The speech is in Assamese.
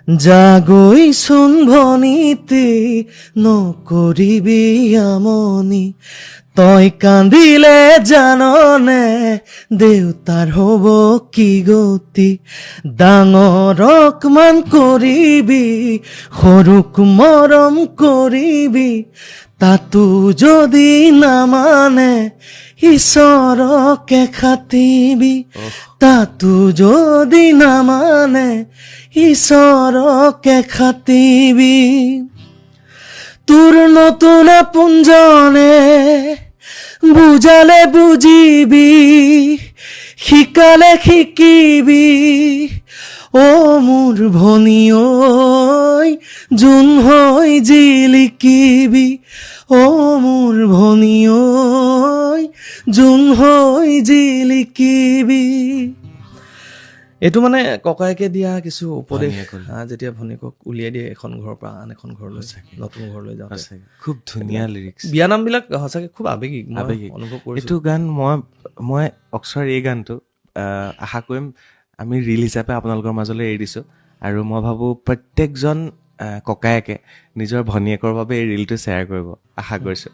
জাগৈচোন ভনীতি নকৰিবি আমনি তই কান্দিলে জাননে দেউতাৰ হ'ব কি গতি ডাঙৰক মান কৰিবি সৰুক মৰম কৰিবি তাতো যদি নামানে ঈশ্বৰকে খাটিবি তাতো যদি নামানে ঈশ্বৰকে খাটিবি তোৰ নতুন আপোনজনে বুজালে বুজিবি শিকালে শিকিবি অ মোৰ ভনী ঐ যোন হৈ জিলিকিবি অ মোৰ ভনী ঐ যোন হৈ জিলিকিবি এইটো মানে ককায়েকে দিয়া কিছু উপদেশ যেতিয়া ভনীয়েকক উলিয়াই দিয়ে এখন ঘৰৰ পৰা আন এখন ঘৰলৈ নতুন ঘৰলৈ যাওঁতে খুব ধুনীয়া লিৰিক্স বিয়া নামবিলাক সঁচাকে খুব আৱেগিক অনুভৱ কৰিছো এইটো গান মই অক্সৰ এই গানটো আশা কৰিম আমি ৰিল হিচাপে আপোনালোকৰ মাজলৈ এৰি দিছোঁ আৰু মই ভাবোঁ প্ৰত্যেকজন ককায়েকে নিজৰ ভনীয়েকৰ বাবে এই ৰিলটো শ্বেয়াৰ কৰিব আশা কৰিছোঁ